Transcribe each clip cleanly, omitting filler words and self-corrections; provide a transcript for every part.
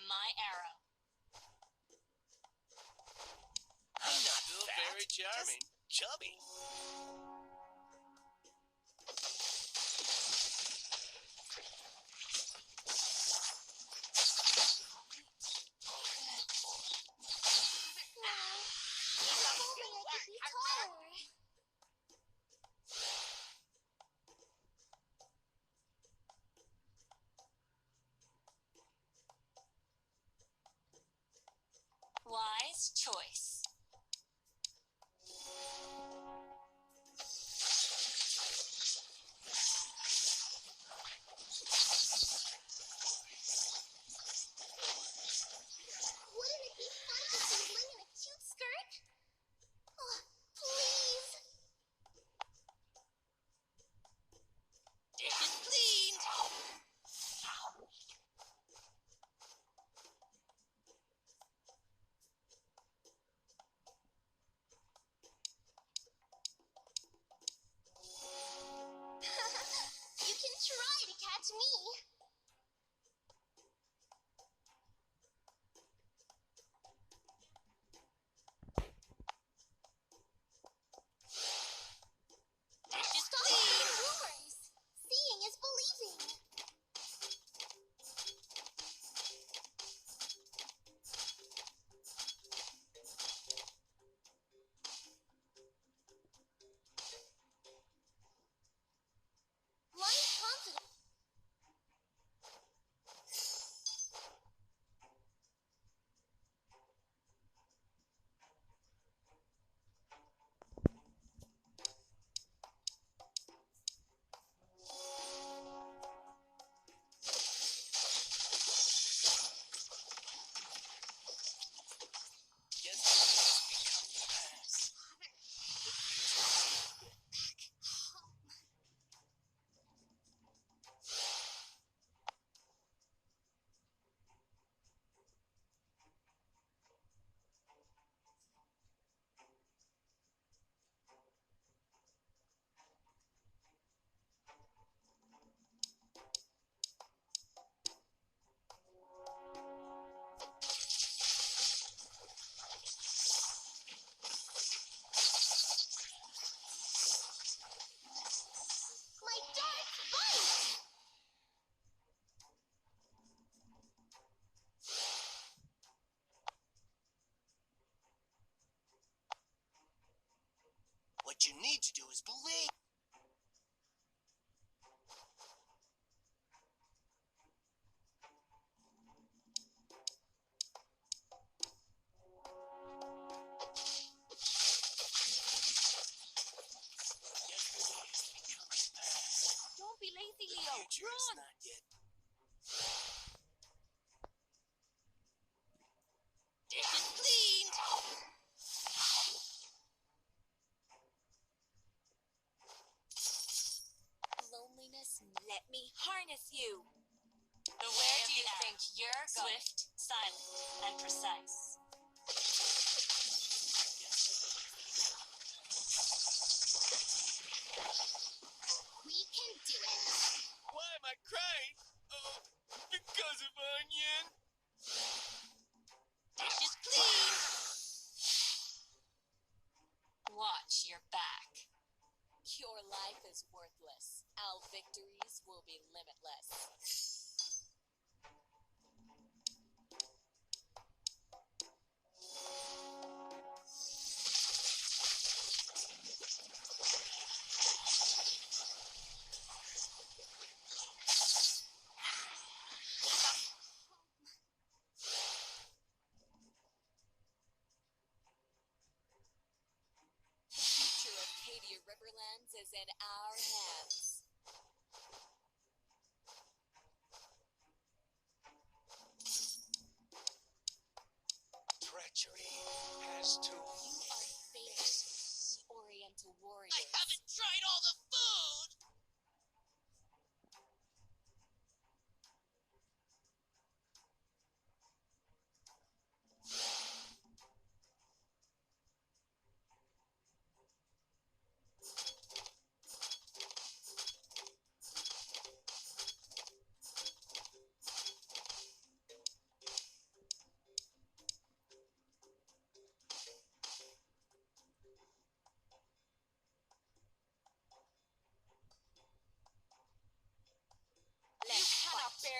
my arrow. I'm not Still fat, very charming. just chubby. Wise choice. Wouldn't it be fun to see Ling in a cute skirt? Oh, please. Dish is cleaned. You can try to catch me. Dish is Stop cleaned. spreading rumors. Seeing is believing. Blind confidence. Yesterday has become the past. The future is not yet. My darts bite. What you need to do is believe. Yesterday has become the past. Don't be lazy, The Leo. future is Run! not yet. Dish is cleaned. Loneliness, let me harness you. Where do you think you're going? Swift, silent, and precise. We can do it. Why am I crying? Oh, because of Onion. Dish is cleaned. Watch your back. Your life is worthless. Our victories will be limitless. The future of Cadia Riverlands is in our hands. Treachery has to. You are fate, the Oriental warriors. I haven't tried all the food.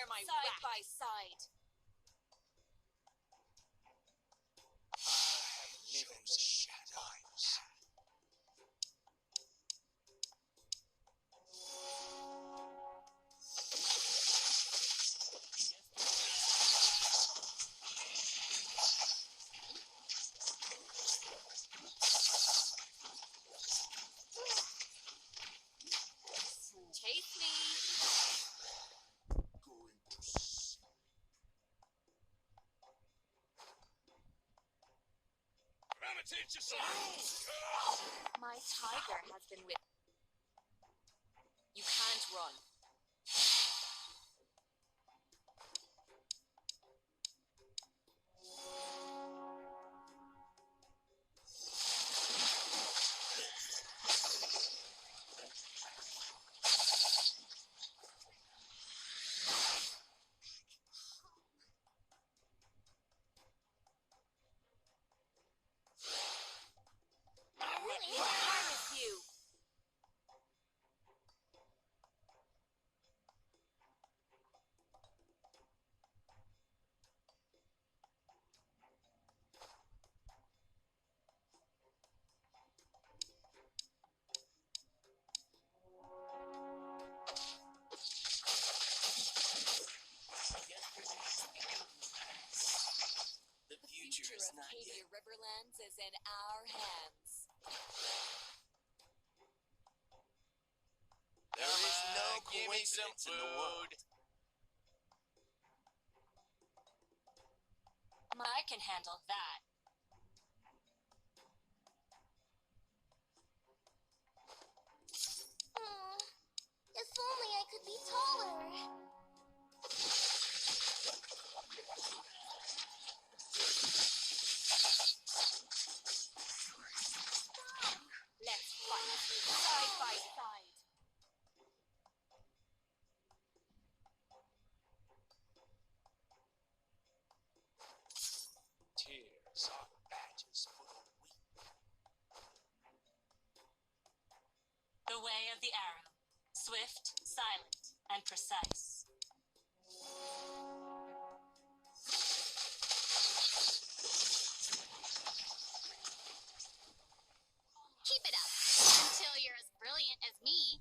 my Side wrath. by side. Live in the shadows. Chase me. Going to see. I'ma teach you some rules. My tiger has been with. You can't run. Let me harness you. The The future future is of not Cadia yet. Riverlands is in our hands. There is no Give me some coincidence in the world. food. I can handle that. If only I could be taller. Let's fight. Side by side. Tears are badges for the weak. The way of the arrow. Swift, silent, and precise. Keep it up. Until you're as brilliant as me.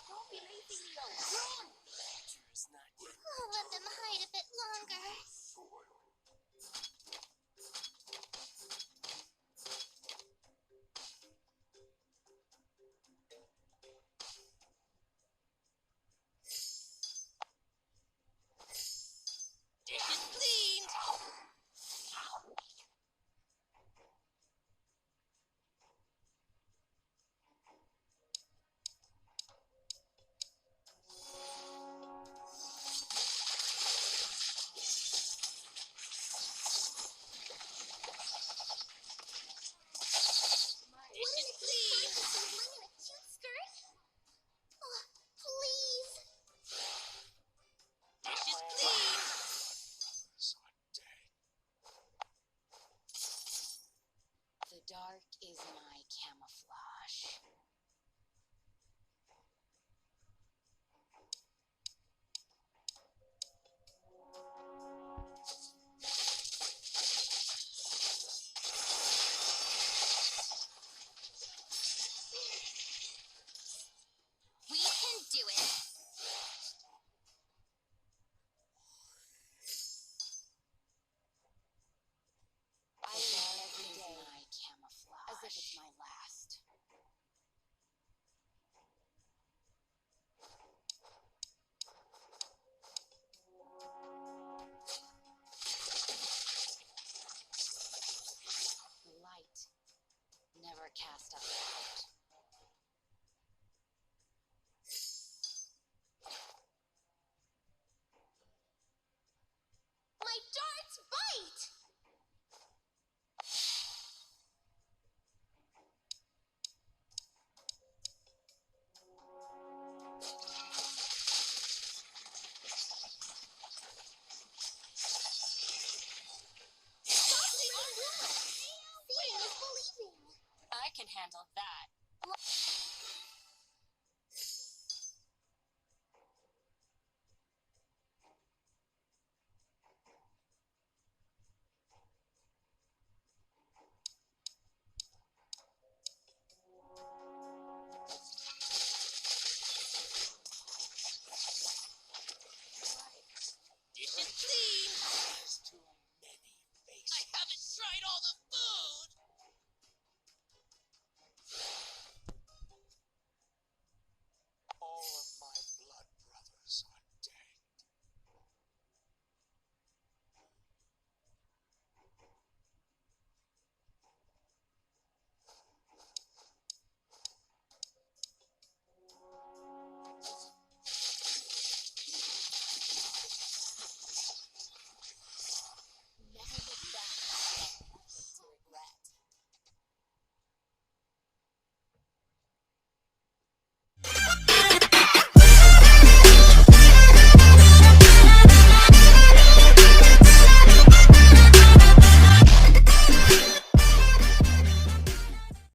Don't be leaving me alone. The future is not yet. I'll let them hide a bit longer. Dishes cleaned. Dishes cleaned. Mine in a cute skirt? Oh, please. Dishes cleaned. Brothers are dead. The dark is mine.